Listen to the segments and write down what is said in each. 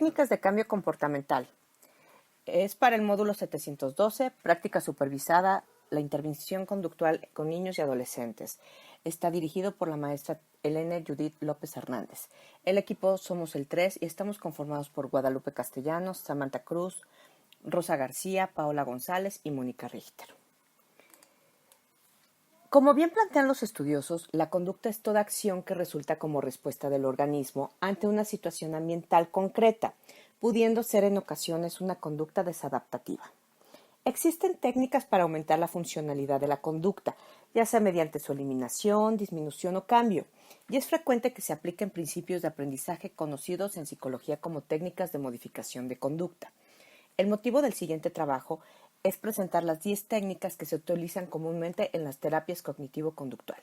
Técnicas de cambio comportamental. Es para el módulo 712, práctica supervisada, la intervención conductual con niños y adolescentes. Está dirigido por la maestra Elena Judith López Hernández. El equipo somos el 3 y estamos conformados por Guadalupe Castellanos, Samantha Cruz, Rosa García, Paola González y Mónica Richter. Como bien plantean los estudiosos, la conducta es toda acción que resulta como respuesta del organismo ante una situación ambiental concreta, pudiendo ser en ocasiones una conducta desadaptativa. Existen técnicas para aumentar la funcionalidad de la conducta, ya sea mediante su eliminación, disminución o cambio, y es frecuente que se apliquen principios de aprendizaje conocidos en psicología como técnicas de modificación de conducta. El motivo del siguiente trabajo es presentar las 10 técnicas que se utilizan comúnmente en las terapias cognitivo-conductual.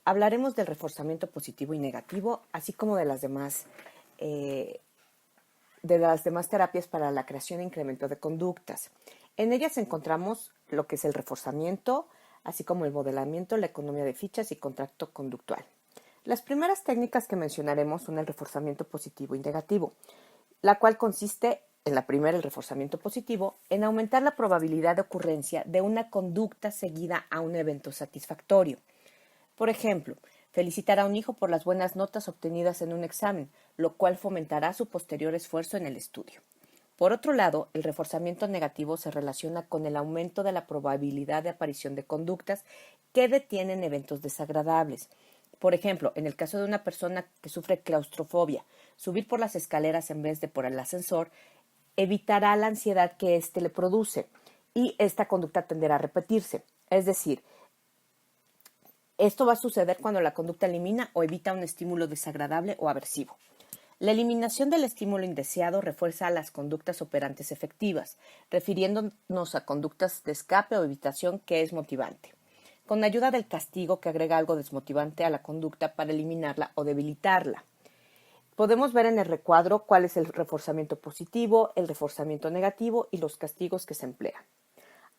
Hablaremos del reforzamiento positivo y negativo, así como de las demás terapias para la creación e incremento de conductas. En ellas encontramos lo que es el reforzamiento, así como el modelamiento, la economía de fichas y contacto conductual. Las primeras técnicas que mencionaremos son el reforzamiento positivo y negativo, la cual consiste en la primera, el reforzamiento positivo, en aumentar la probabilidad de ocurrencia de una conducta seguida a un evento satisfactorio. Por ejemplo, felicitar a un hijo por las buenas notas obtenidas en un examen, lo cual fomentará su posterior esfuerzo en el estudio. Por otro lado, el reforzamiento negativo se relaciona con el aumento de la probabilidad de aparición de conductas que detienen eventos desagradables. Por ejemplo, en el caso de una persona que sufre claustrofobia, subir por las escaleras en vez de por el ascensor evitará la ansiedad que éste le produce y esta conducta tenderá a repetirse. Es decir, esto va a suceder cuando la conducta elimina o evita un estímulo desagradable o aversivo. La eliminación del estímulo indeseado refuerza las conductas operantes efectivas, refiriéndonos a conductas de escape o evitación que es motivante, con ayuda del castigo que agrega algo desmotivante a la conducta para eliminarla o debilitarla. Podemos ver en el recuadro cuál es el reforzamiento positivo, el reforzamiento negativo y los castigos que se emplean.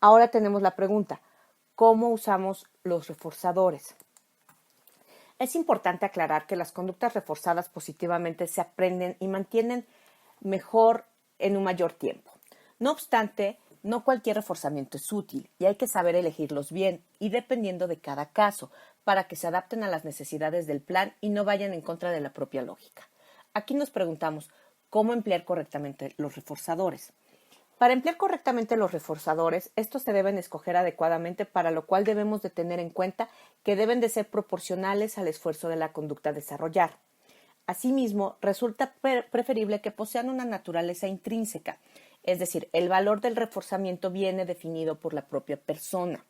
Ahora tenemos la pregunta, ¿cómo usamos los reforzadores? Es importante aclarar que las conductas reforzadas positivamente se aprenden y mantienen mejor en un mayor tiempo. No obstante, no cualquier reforzamiento es útil y hay que saber elegirlos bien y dependiendo de cada caso para que se adapten a las necesidades del plan y no vayan en contra de la propia lógica. Aquí nos preguntamos, ¿cómo emplear correctamente los reforzadores? Para emplear correctamente los reforzadores, estos se deben escoger adecuadamente, para lo cual debemos de tener en cuenta que deben de ser proporcionales al esfuerzo de la conducta a desarrollar. Asimismo, resulta preferible que posean una naturaleza intrínseca, es decir, el valor del reforzamiento viene definido por la propia persona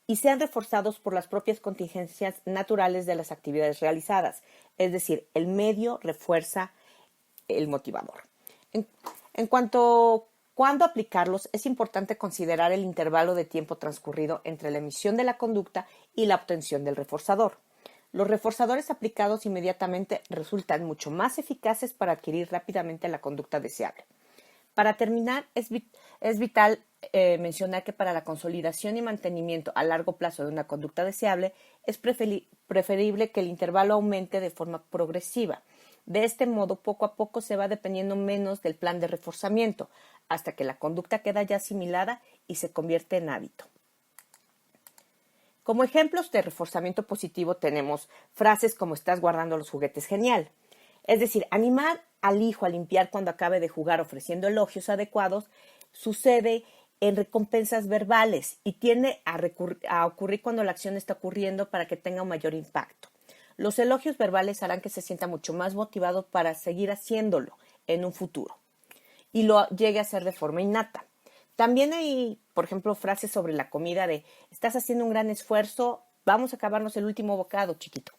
y sean reforzados por las propias contingencias naturales de las actividades realizadas, es decir, el medio refuerza el motivador. En cuanto a cuándo aplicarlos, es importante considerar el intervalo de tiempo transcurrido entre la emisión de la conducta y la obtención del reforzador. Los reforzadores aplicados inmediatamente resultan mucho más eficaces para adquirir rápidamente la conducta deseable. Para terminar, es vital mencionar que para la consolidación y mantenimiento a largo plazo de una conducta deseable es preferible que el intervalo aumente de forma progresiva. De este modo, poco a poco se va dependiendo menos del plan de reforzamiento, hasta que la conducta queda ya asimilada y se convierte en hábito. Como ejemplos de reforzamiento positivo tenemos frases como "estás guardando los juguetes genial". Es decir, animar al hijo a limpiar cuando acabe de jugar ofreciendo elogios adecuados sucede en recompensas verbales y tiende a ocurrir cuando la acción está ocurriendo para que tenga un mayor impacto. Los elogios verbales harán que se sienta mucho más motivado para seguir haciéndolo en un futuro y lo llegue a hacer de forma innata. También hay, por ejemplo, frases sobre la comida de "estás haciendo un gran esfuerzo, vamos a acabarnos el último bocado, chiquito".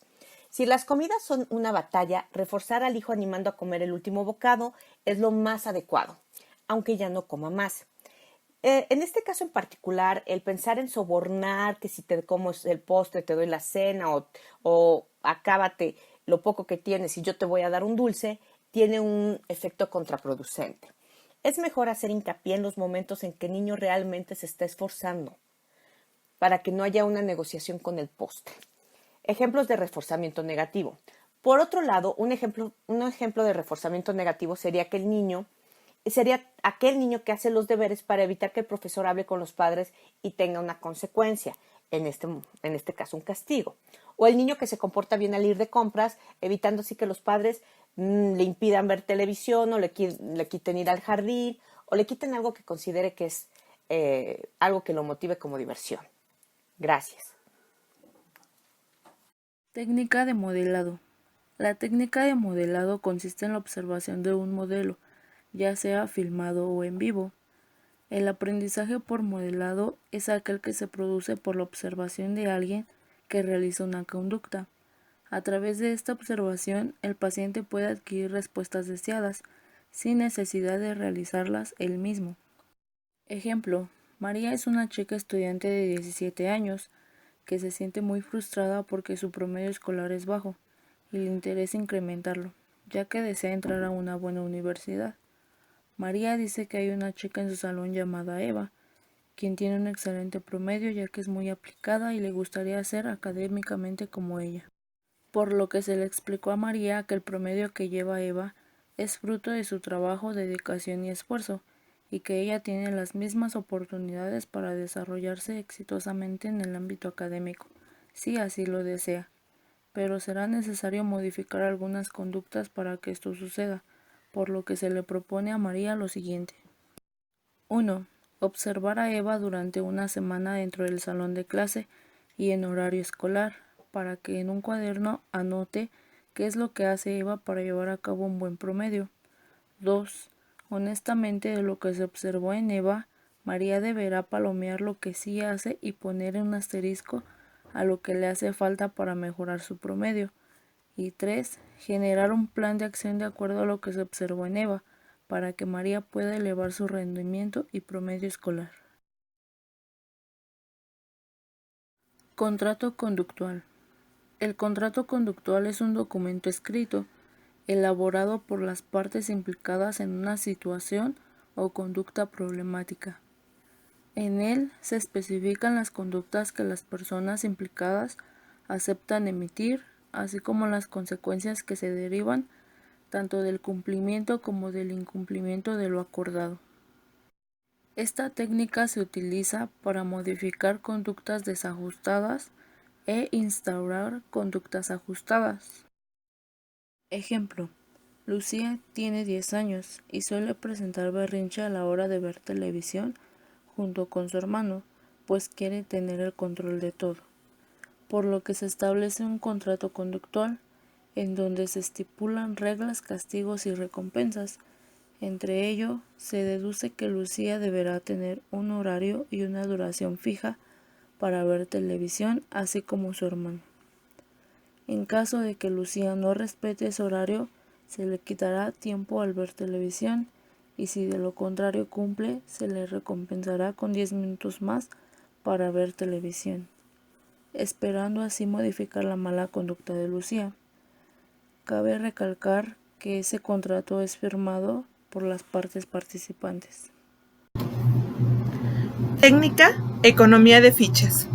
Si las comidas son una batalla, reforzar al hijo animando a comer el último bocado es lo más adecuado, aunque ya no coma más. En este caso en particular, el pensar en sobornar, que si te como el postre te doy la cena o acábate lo poco que tienes y yo te voy a dar un dulce, tiene un efecto contraproducente. Es mejor hacer hincapié en los momentos en que el niño realmente se está esforzando para que no haya una negociación con el postre. Ejemplos de reforzamiento negativo. Por otro lado, un ejemplo de reforzamiento negativo sería aquel niño que hace los deberes para evitar que el profesor hable con los padres y tenga una consecuencia, en este caso un castigo. O el niño que se comporta bien al ir de compras, evitando así que los padres le impidan ver televisión o le quiten ir al jardín o le quiten algo que considere que es algo que lo motive como diversión. Gracias. Técnica de modelado. La técnica de modelado consiste en la observación de un modelo, ya sea filmado o en vivo. El aprendizaje por modelado es aquel que se produce por la observación de alguien que realiza una conducta. A través de esta observación, el paciente puede adquirir respuestas deseadas, sin necesidad de realizarlas él mismo. Ejemplo: María es una chica estudiante de 17 años que se siente muy frustrada porque su promedio escolar es bajo y le interesa incrementarlo, ya que desea entrar a una buena universidad. María dice que hay una chica en su salón llamada Eva, quien tiene un excelente promedio ya que es muy aplicada y le gustaría ser académicamente como ella. Por lo que se le explicó a María que el promedio que lleva Eva es fruto de su trabajo, dedicación y esfuerzo, y que ella tiene las mismas oportunidades para desarrollarse exitosamente en el ámbito académico, si así lo desea. Pero será necesario modificar algunas conductas para que esto suceda, por lo que se le propone a María lo siguiente. 1. Observar a Eva durante una semana dentro del salón de clase y en horario escolar, para que en un cuaderno anote qué es lo que hace Eva para llevar a cabo un buen promedio. 2. Honestamente, de lo que se observó en Eva, María deberá palomear lo que sí hace y poner un asterisco a lo que le hace falta para mejorar su promedio. Y 3. Generar un plan de acción de acuerdo a lo que se observó en Eva, para que María pueda elevar su rendimiento y promedio escolar. Contrato conductual. El contrato conductual es un documento escrito, elaborado por las partes implicadas en una situación o conducta problemática. En él se especifican las conductas que las personas implicadas aceptan emitir, así como las consecuencias que se derivan tanto del cumplimiento como del incumplimiento de lo acordado. Esta técnica se utiliza para modificar conductas desajustadas e instaurar conductas ajustadas. Ejemplo: Lucía tiene 10 años y suele presentar berrinche a la hora de ver televisión junto con su hermano, pues quiere tener el control de todo, por lo que se establece un contrato conductual en donde se estipulan reglas, castigos y recompensas. Entre ello, se deduce que Lucía deberá tener un horario y una duración fija para ver televisión, así como su hermano. En caso de que Lucía no respete ese horario, se le quitará tiempo al ver televisión, y si de lo contrario cumple, se le recompensará con 10 minutos más para ver televisión, esperando así modificar la mala conducta de Lucía. Cabe recalcar que ese contrato es firmado por las partes participantes. Técnica: economía de fichas.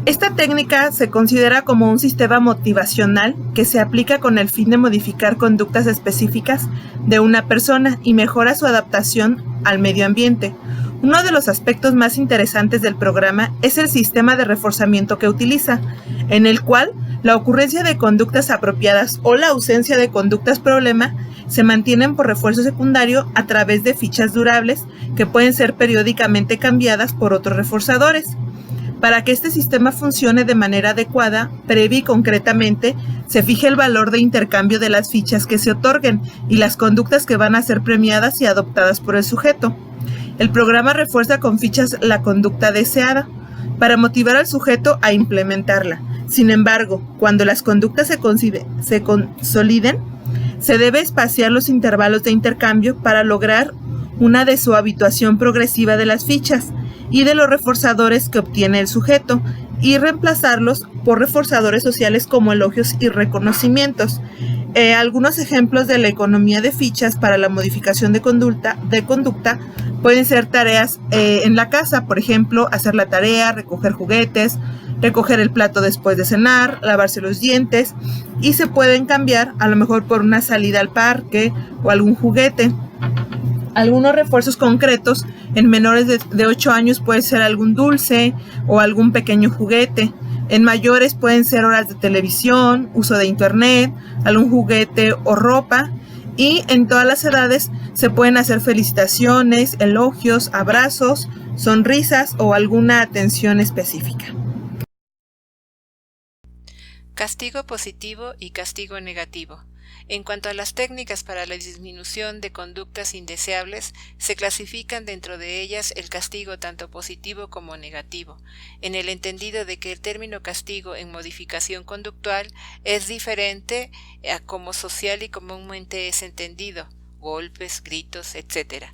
Esta técnica se considera como un sistema motivacional que se aplica con el fin de modificar conductas específicas de una persona y mejora su adaptación al medio ambiente. Uno de los aspectos más interesantes del programa es el sistema de reforzamiento que utiliza, en el cual la ocurrencia de conductas apropiadas o la ausencia de conductas problema se mantienen por refuerzo secundario a través de fichas durables que pueden ser periódicamente cambiadas por otros reforzadores. Para que este sistema funcione de manera adecuada, previa y concretamente, se fija el valor de intercambio de las fichas que se otorguen y las conductas que van a ser premiadas y adoptadas por el sujeto. El programa refuerza con fichas la conducta deseada para motivar al sujeto a implementarla. Sin embargo, cuando las conductas se consoliden, se debe espaciar los intervalos de intercambio para lograr una deshabituación progresiva de las fichas y de los reforzadores que obtiene el sujeto, y reemplazarlos por reforzadores sociales como elogios y reconocimientos. Algunos ejemplos de la economía de fichas para la modificación de conducta pueden ser tareas en la casa, por ejemplo, hacer la tarea, recoger juguetes, recoger el plato después de cenar, lavarse los dientes, y se pueden cambiar a lo mejor por una salida al parque o algún juguete. Algunos refuerzos concretos en menores de 8 años puede ser algún dulce o algún pequeño juguete. En mayores pueden ser horas de televisión, uso de internet, algún juguete o ropa. Y en todas las edades se pueden hacer felicitaciones, elogios, abrazos, sonrisas o alguna atención específica. Castigo positivo y castigo negativo. En cuanto a las técnicas para la disminución de conductas indeseables, se clasifican dentro de ellas el castigo tanto positivo como negativo, en el entendido de que el término castigo en modificación conductual es diferente a como social y comúnmente es entendido, golpes, gritos, etc.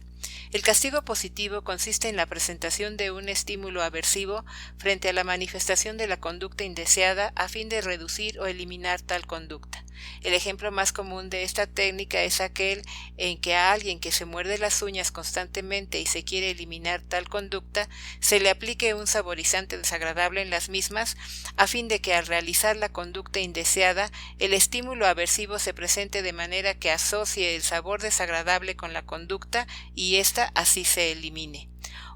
El castigo positivo consiste en la presentación de un estímulo aversivo frente a la manifestación de la conducta indeseada a fin de reducir o eliminar tal conducta. El ejemplo más común de esta técnica es aquel en que a alguien que se muerde las uñas constantemente y se quiere eliminar tal conducta, se le aplique un saborizante desagradable en las mismas a fin de que al realizar la conducta indeseada, el estímulo aversivo se presente de manera que asocie el sabor desagradable con la conducta y ésta así se elimine.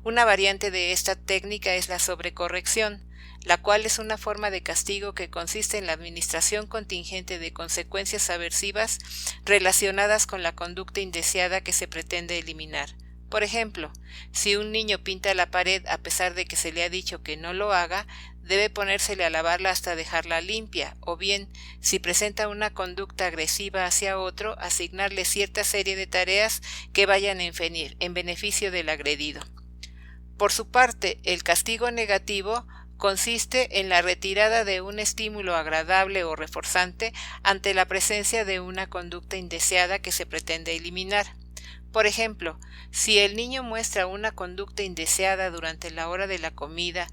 Una variante de esta técnica es la sobrecorrección, la cual es una forma de castigo que consiste en la administración contingente de consecuencias aversivas relacionadas con la conducta indeseada que se pretende eliminar. Por ejemplo, si un niño pinta la pared a pesar de que se le ha dicho que no lo haga, debe ponérsele a lavarla hasta dejarla limpia, o bien, si presenta una conducta agresiva hacia otro, asignarle cierta serie de tareas que vayan en beneficio del agredido. Por su parte, el castigo negativo consiste en la retirada de un estímulo agradable o reforzante ante la presencia de una conducta indeseada que se pretende eliminar. Por ejemplo, si el niño muestra una conducta indeseada durante la hora de la comida,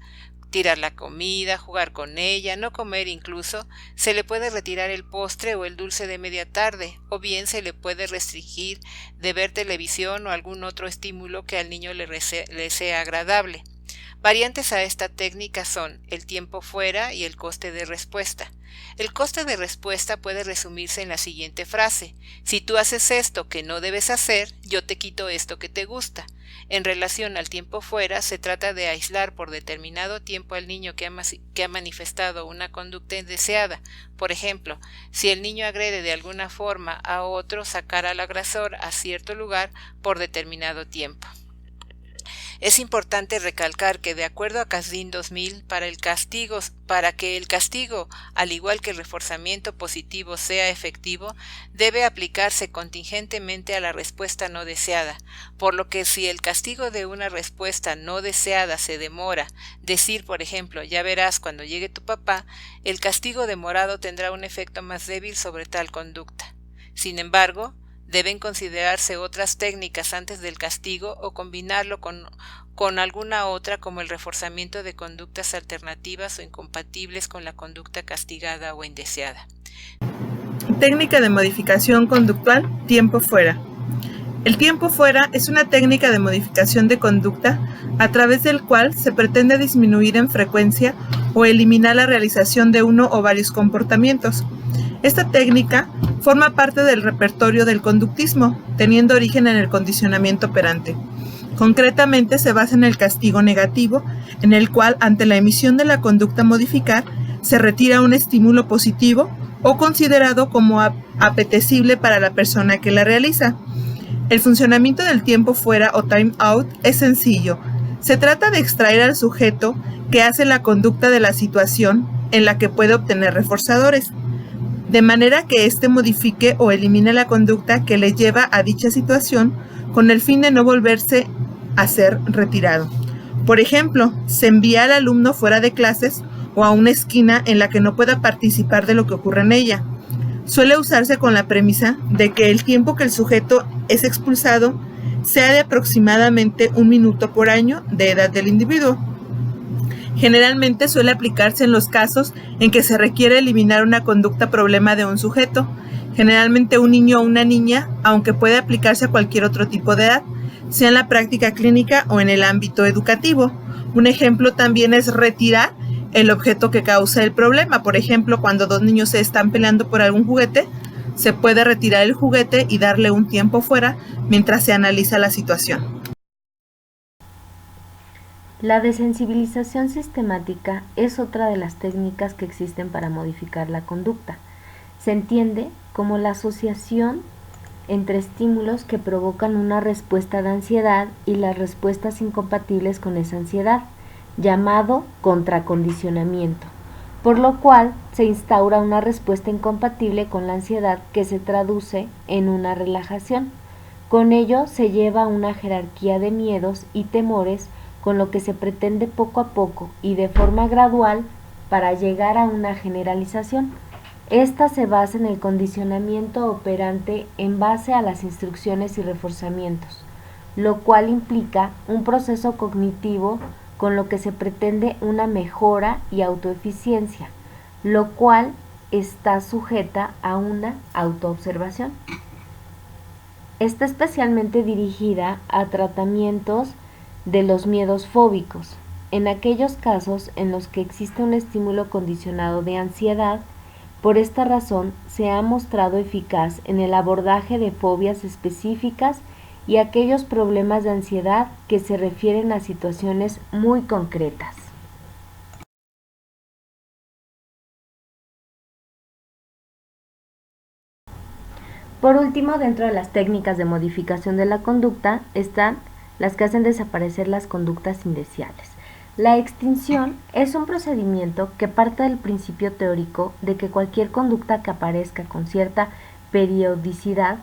tirar la comida, jugar con ella, no comer incluso, se le puede retirar el postre o el dulce de media tarde, o bien se le puede restringir de ver televisión o algún otro estímulo que al niño le sea agradable. Variantes a esta técnica son el tiempo fuera y el coste de respuesta. El coste de respuesta puede resumirse en la siguiente frase: si tú haces esto que no debes hacer, yo te quito esto que te gusta. En relación al tiempo fuera, se trata de aislar por determinado tiempo al niño que ha manifestado una conducta indeseada. Por ejemplo, si el niño agrede de alguna forma a otro, sacar al agresor a cierto lugar por determinado tiempo. Es importante recalcar que de acuerdo a Kasdin 2000, para que el castigo, al igual que el reforzamiento positivo, sea efectivo, debe aplicarse contingentemente a la respuesta no deseada, por lo que si el castigo de una respuesta no deseada se demora, decir por ejemplo, ya verás cuando llegue tu papá, el castigo demorado tendrá un efecto más débil sobre tal conducta. Sin embargo, deben considerarse otras técnicas antes del castigo o combinarlo con alguna otra como el reforzamiento de conductas alternativas o incompatibles con la conducta castigada o indeseada. Técnica de modificación conductual, tiempo fuera. El tiempo fuera es una técnica de modificación de conducta a través del cual se pretende disminuir en frecuencia o eliminar la realización de uno o varios comportamientos. Esta técnica forma parte del repertorio del conductismo, teniendo origen en el condicionamiento operante. Concretamente se basa en el castigo negativo, en el cual ante la emisión de la conducta a modificar, se retira un estímulo positivo o considerado como apetecible para la persona que la realiza. El funcionamiento del tiempo fuera o time out es sencillo. Se trata de extraer al sujeto que hace la conducta de la situación en la que puede obtener reforzadores, de manera que éste modifique o elimine la conducta que le lleva a dicha situación con el fin de no volverse a ser retirado. Por ejemplo, se envía al alumno fuera de clases o a una esquina en la que no pueda participar de lo que ocurre en ella. Suele usarse con la premisa de que el tiempo que el sujeto es expulsado sea de aproximadamente 1 minuto por año de edad del individuo. Generalmente suele aplicarse en los casos en que se requiere eliminar una conducta problema de un sujeto, generalmente un niño o una niña, aunque puede aplicarse a cualquier otro tipo de edad, sea en la práctica clínica o en el ámbito educativo. Un ejemplo también es retirar el objeto que causa el problema. Por ejemplo, cuando dos niños se están peleando por algún juguete, se puede retirar el juguete y darle un tiempo fuera mientras se analiza la situación. La desensibilización sistemática es otra de las técnicas que existen para modificar la conducta. Se entiende como la asociación entre estímulos que provocan una respuesta de ansiedad y las respuestas incompatibles con esa ansiedad, llamado contracondicionamiento, por lo cual se instaura una respuesta incompatible con la ansiedad que se traduce en una relajación. Con ello se lleva una jerarquía de miedos y temores, con lo que se pretende poco a poco y de forma gradual para llegar a una generalización. Esta se basa en el condicionamiento operante en base a las instrucciones y reforzamientos, lo cual implica un proceso cognitivo con lo que se pretende una mejora y autoeficiencia, lo cual está sujeta a una autoobservación. Está especialmente dirigida a tratamientos de los miedos fóbicos, en aquellos casos en los que existe un estímulo condicionado de ansiedad. Por esta razón se ha mostrado eficaz en el abordaje de fobias específicas y aquellos problemas de ansiedad que se refieren a situaciones muy concretas. Por último, dentro de las técnicas de modificación de la conducta están las que hacen desaparecer las conductas indeseables. La extinción es un procedimiento que parte del principio teórico de que cualquier conducta que aparezca con cierta periodicidad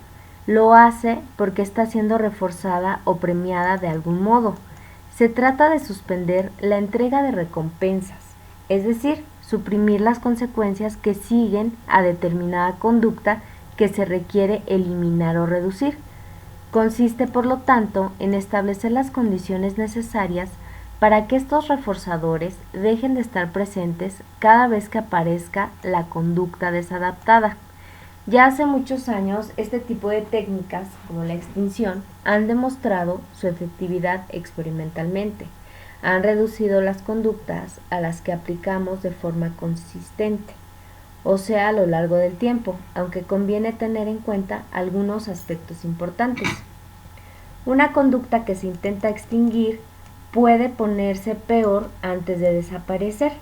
lo hace porque está siendo reforzada o premiada de algún modo. Se trata de suspender la entrega de recompensas, es decir, suprimir las consecuencias que siguen a determinada conducta que se requiere eliminar o reducir. Consiste, por lo tanto, en establecer las condiciones necesarias para que estos reforzadores dejen de estar presentes cada vez que aparezca la conducta desadaptada. Ya hace muchos años, este tipo de técnicas, como la extinción, han demostrado su efectividad experimentalmente. Han reducido las conductas a las que aplicamos de forma consistente, o sea, a lo largo del tiempo, aunque conviene tener en cuenta algunos aspectos importantes. Una conducta que se intenta extinguir puede ponerse peor antes de desaparecer.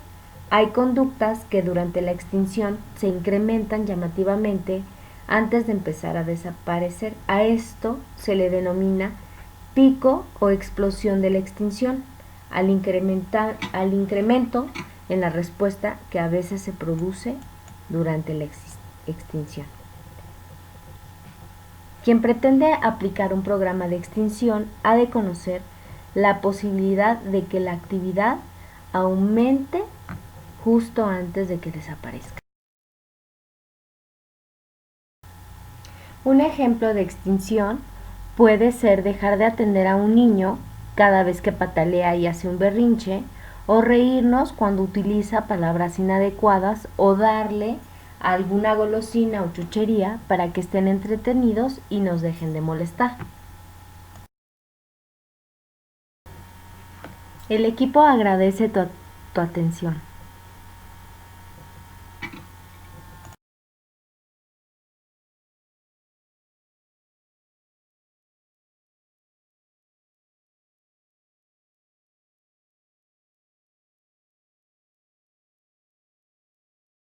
Hay conductas que durante la extinción se incrementan llamativamente antes de empezar a desaparecer. A esto se le denomina pico o explosión de la extinción, al incremento en la respuesta que a veces se produce durante la extinción. Quien pretende aplicar un programa de extinción ha de conocer la posibilidad de que la actividad aumente justo antes de que desaparezca. Un ejemplo de extinción puede ser dejar de atender a un niño cada vez que patalea y hace un berrinche, o reírnos cuando utiliza palabras inadecuadas, o darle alguna golosina o chuchería para que estén entretenidos y nos dejen de molestar. El equipo agradece tu atención.